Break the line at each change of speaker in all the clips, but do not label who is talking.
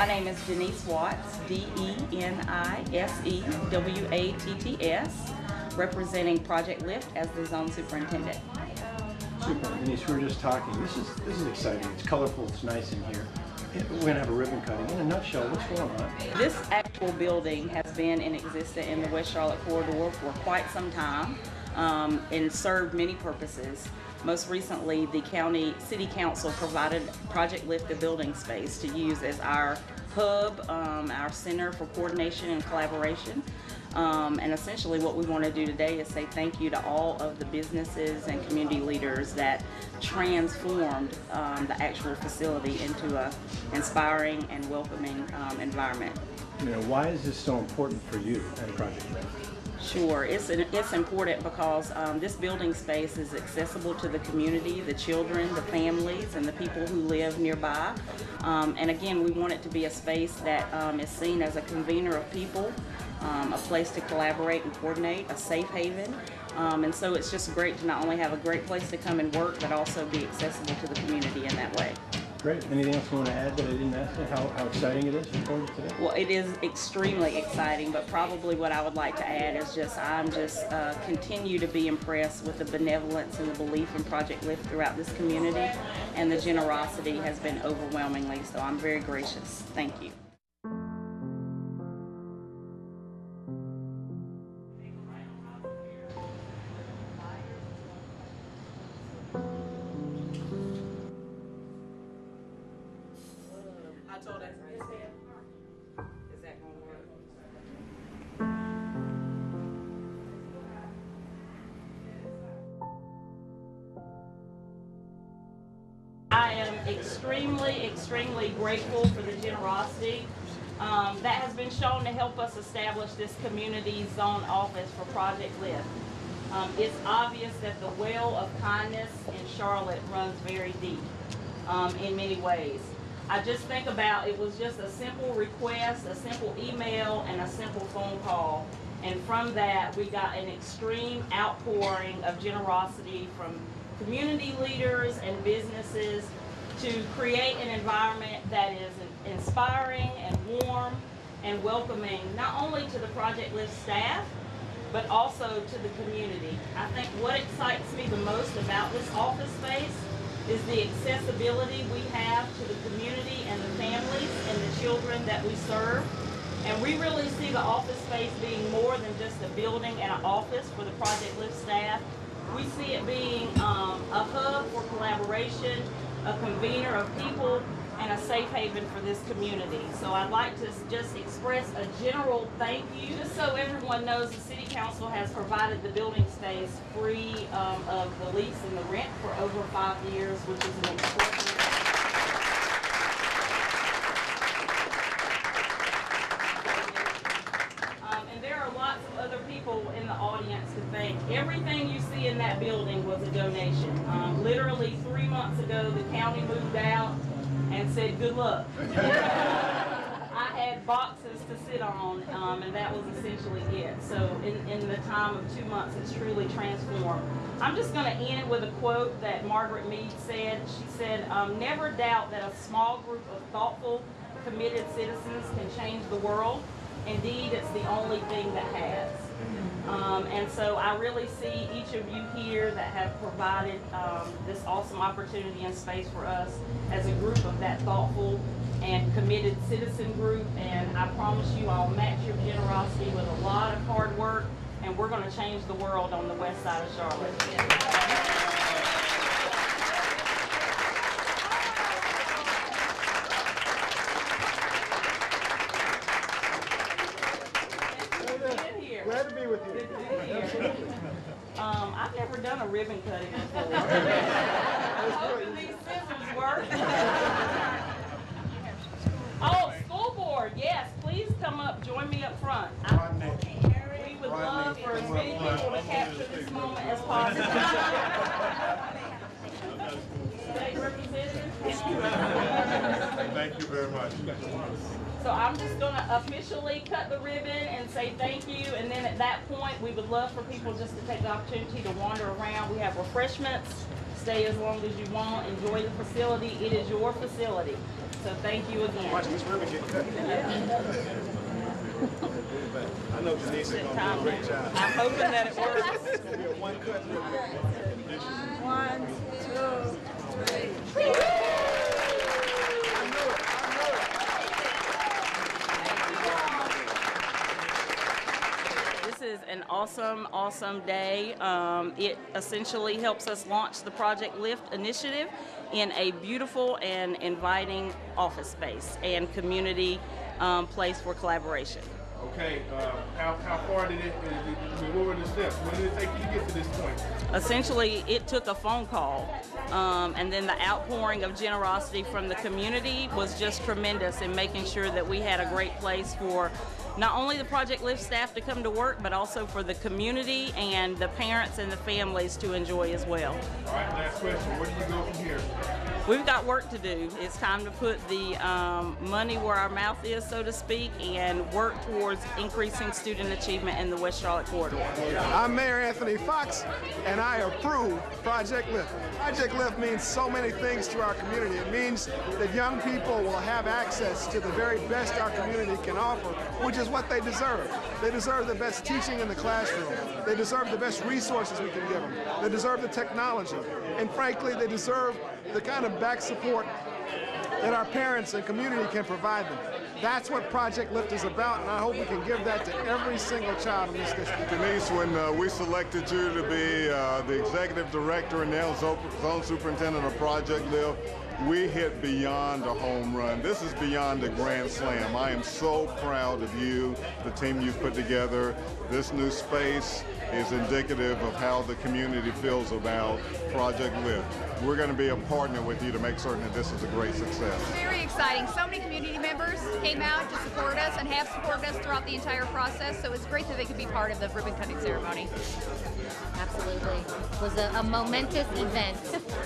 My name is Denise Watts, D-E-N-I-S-E-W-A-T-T-S, representing Project Lift as the Zone Superintendent.
Super. Denise, we were just talking. This is exciting. It's colorful. It's nice in here. We're going to have a ribbon cutting. In a nutshell, what's going on?
This actual building has been in existence in the West Charlotte corridor for quite some time and served many purposes. Most recently, the City Council provided Project Lift a building space to use as our hub, our center for coordination and collaboration. And essentially what we want to do today is say thank you to all of the businesses and community leaders that transformed the actual facility into an inspiring and welcoming environment.
You know, why is this so important for you at Project Lift?
Sure, it's important because this building space is accessible to the community, the children, the families, and the people who live nearby. And again, we want it to be a space that is seen as a convener of people, a place to collaborate and coordinate, a safe haven. And so it's just great to not only have a great place to come and work, but also be accessible to the community in that way.
Great. Anything else you want to add that I didn't ask you? How exciting it is for you today?
Well, it is extremely exciting, but probably what I would like to add is I'm continue to be impressed with the benevolence and the belief in Project Lift throughout this community, and the generosity has been overwhelmingly, so I'm very gracious. Thank you. I told her, is that going to work? I am extremely grateful for the generosity that has been shown to help us establish this community zone office for Project Lift. It's obvious that the well of kindness in Charlotte runs very deep in many ways. I just think about it was just a simple request, a simple email, and a simple phone call. And from that, we got an extreme outpouring of generosity from community leaders and businesses to create an environment that is inspiring and warm and welcoming, not only to the Project Lift staff, but also to the community. I think what excites me the most about this office space is the accessibility we have to the community and the families and the children that we serve. And we really see the office space being more than just a building and an office for the Project Lift staff. We see it being a hub for collaboration, a convener of people, and a safe haven for this community. So I'd like to just express a general thank you. Just so everyone knows, the City Council has provided the building space free of the lease and the rent for over 5 years, which is an extraordinary. And there are lots of other people in the audience to thank. Everything you see in that building was a donation. Literally 3 months ago, the county moved out and said, good luck. I had boxes to sit on, and that was essentially it. So in the time of 2 months, it's truly transformed. I'm just going to end with a quote that Margaret Mead said. She said, never doubt that a small group of thoughtful, committed citizens can change the world. Indeed, it's the only thing that has. And so I really see each of you here that have provided this awesome opportunity and space for us as a group of that thoughtful and committed citizen group. And I promise you I'll match your generosity with a lot of hard work, and we're going to change the world on the west side of Charlotte.
Glad to be with you.
Good to be here. I've never done a ribbon cutting before. I'm hoping these scissors work. Oh, school board, yes, please come up, join me up front. We would love for as many people to capture this moment as possible. State Representative.
Thank you very much.
So I'm just going to officially cut the ribbon and say thank you, and then at that point we would love for people just to take the opportunity to wander around. We have refreshments, stay as long as you want, enjoy the facility. It is your facility. So thank you again.
Watch this ribbon get cut. I know Denise is going to do a great job.
I'm hoping that it works.
It's going to be a one-cut ribbon.
1, 2, 3.
This is an awesome day. It essentially helps us launch the Project Lift initiative in a beautiful and inviting office space and community place for collaboration.
Okay, how far did what were the steps? When did it take you to get to this point?
Essentially, it took a phone call, and then the outpouring of generosity from the community was just tremendous in making sure that we had a great place for not only the Project Lift staff to come to work, but also for the community and the parents and the families to enjoy as well.
All right, last question. Where do you go from here?
We've got work to do. It's time to put the money where our mouth is, so to speak, and work towards increasing student achievement in the West Charlotte corridor.
I'm Mayor Anthony Fox, and I approve Project Lift. Project Lift means so many things to our community. It means that young people will have access to the very best our community can offer, which is what they deserve. They deserve the best teaching in the classroom. They deserve the best resources we can give them. They deserve the technology. And frankly, they deserve the kind of back support that our parents and community can provide them. That's what Project Lift is about, and I hope we can give that to every single child in this district.
Denise, when we selected you to be the executive director and now zone superintendent of Project Lift, we hit beyond a home run. This is beyond a grand slam. I am so proud of you, the team you've put together. This new space is indicative of how the community feels about Project Lift. We're going to be a partner with you to make certain that this is a great success.
Very exciting. So many community members came out to support us and have supported us throughout the entire process, so it's great that they could be part of the ribbon cutting ceremony.
Absolutely. It was a momentous event,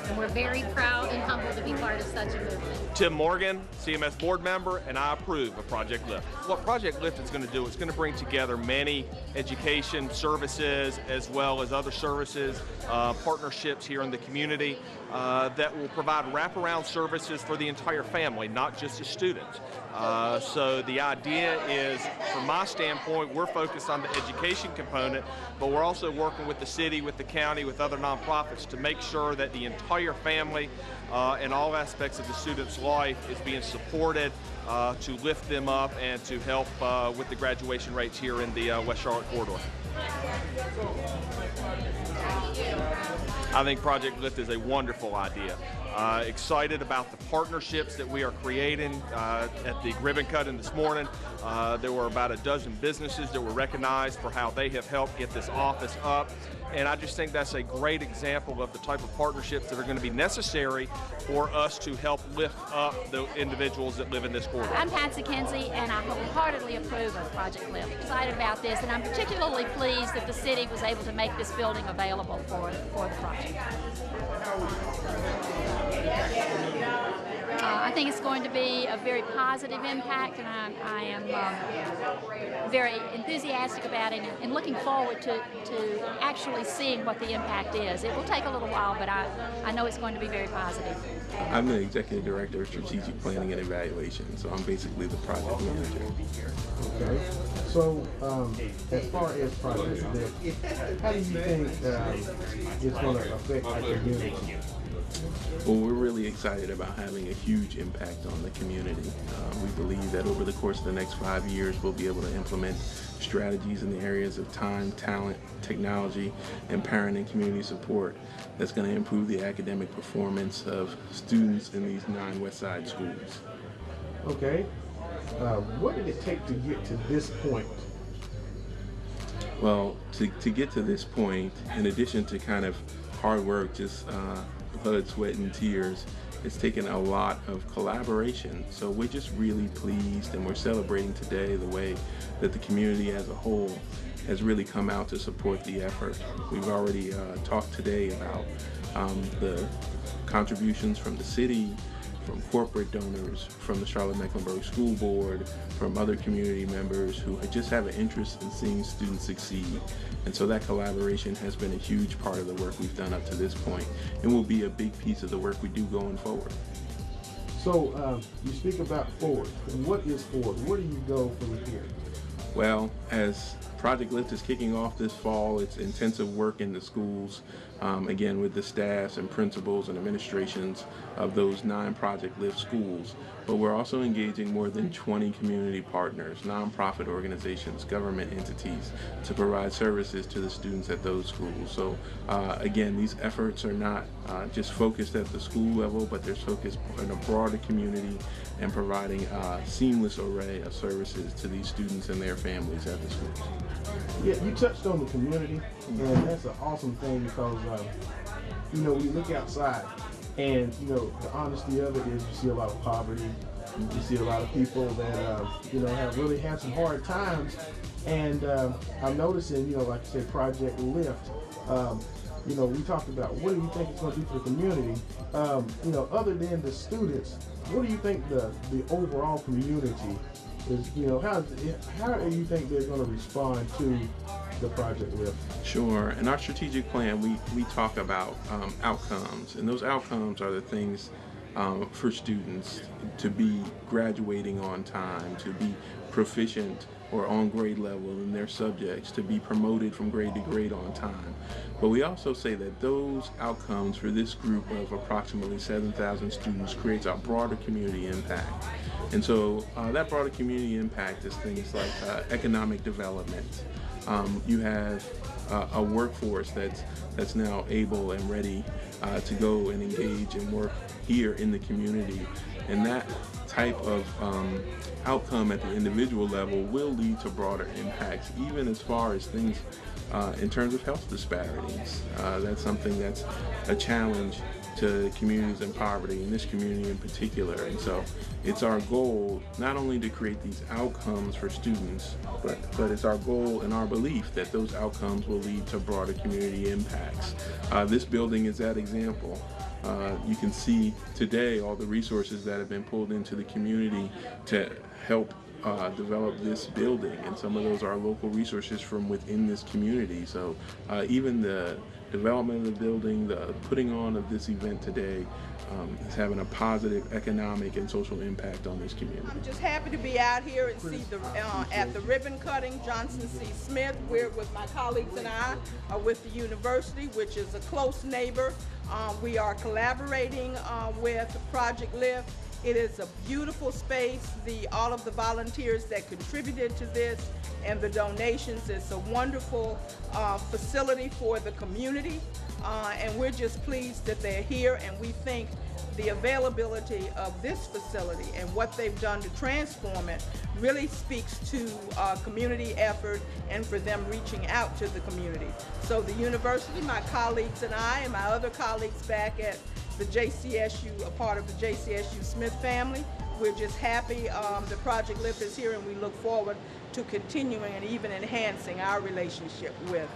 and we're very proud and humbled to be part of such a movement.
Tim Morgan, CMS board member, and I approve of Project Lift. What Project Lift is going to do, it's going to bring together many education services as well as other services, partnerships here in the community that will provide wraparound services for the entire family, not just the students. So the idea is, from my standpoint, we're focused on the education component, but we're also working with the city, with the county, with other nonprofits to make sure that the entire family and all aspects of the student's life is being supported to lift them up and to help with the graduation rates here in the West Charlotte corridor. I think Project Lift is a wonderful idea. Excited about the partnerships that we are creating at the ribbon cutting this morning. There were about a dozen businesses that were recognized for how they have helped get this office up. And I just think that's a great example of the type of partnerships that are going to be necessary for us to help lift up the individuals that live in this corridor.
I'm Patsy Kinsey, and I wholeheartedly approve of Project Lift. I'm excited about this, and I'm particularly pleased that the city was able to make this building available for the project. I think it's going to be a very positive impact, and I am very enthusiastic about it and looking forward to actually seeing what the impact is. It will take a little while, but I know it's going to be very positive.
I'm the Executive Director of Strategic Planning and Evaluation, so I'm basically the project manager.
Okay. So, as far as Project Lift, how do you think it's going to affect our community?
Well, we're really excited about having a huge impact on the community. We believe that over the course of the next 5 years, we'll be able to implement strategies in the areas of time, talent, technology, and parent and community support that's going to improve the academic performance of students in these 9 West Side schools.
Okay. What did it take to get to this point?
Well, to get to this point, in addition to kind of hard work, just blood, sweat, and tears, it's taken a lot of collaboration. So we're just really pleased, and we're celebrating today the way that the community as a whole has really come out to support the effort. We've already talked today about the contributions from the city, from corporate donors, from the Charlotte-Mecklenburg School Board, from other community members who just have an interest in seeing students succeed. And so that collaboration has been a huge part of the work we've done up to this point, and will be a big piece of the work we do going forward.
So you speak about forward. What is forward? Where do you go from here?
Well, as Project Lift is kicking off this fall, it's intensive work in the schools, again with the staffs and principals and administrations of those 9 Project Lift schools. But we're also engaging more than 20 community partners, nonprofit organizations, government entities to provide services to the students at those schools. So again, these efforts are not just focused at the school level, but they're focused in a broader community and providing a seamless array of services to these students and their families at the schools.
Yeah, you touched on the community, and that's an awesome thing because, you know, we look outside and, you know, the honesty of it is you see a lot of poverty, you see a lot of people that, you know, have really had some hard times. And I'm noticing, you know, like I said, Project Lift, you know, we talked about what do you think it's going to do for the community? You know, other than the students, what do you think the overall community is, you know, how do you think they're going to respond to the Project Lift?
Sure. In our strategic plan, we talk about outcomes, and those outcomes are the things for students to be graduating on time, to be proficient or on grade level in their subjects, to be promoted from grade to grade on time. But we also say that those outcomes for this group of approximately 7,000 students creates a broader community impact. And so that broader community impact is things like economic development. You have a workforce that's now able and ready to go and engage and work here in the community. And that type of outcome at the individual level will lead to broader impacts, even as far as things in terms of health disparities. That's something that's a challenge to communities in poverty, in this community in particular. And so it's our goal not only to create these outcomes for students, but it's our goal and our belief that those outcomes will lead to broader community impacts. This building is that example. You can see today all the resources that have been pulled into the community to help develop this building, and some of those are local resources from within this community. So even the development of the building, the putting on of this event today is having a positive economic and social impact on this community.
I'm just happy to be out here and see at the ribbon cutting, Johnson C. Smith. We're with my colleagues and I are with the university, which is a close neighbor. We are collaborating with Project Lift. It is a beautiful space. All of the volunteers that contributed to this and the donations, it's a wonderful facility for the community. And we're just pleased that they're here, and we think the availability of this facility and what they've done to transform it really speaks to community effort and for them reaching out to the community. So the university, my colleagues and I, and my other colleagues back at the JCSU, a part of the JCSU Smith family, we're just happy the Project Lift is here, and we look forward to continuing and even enhancing our relationship with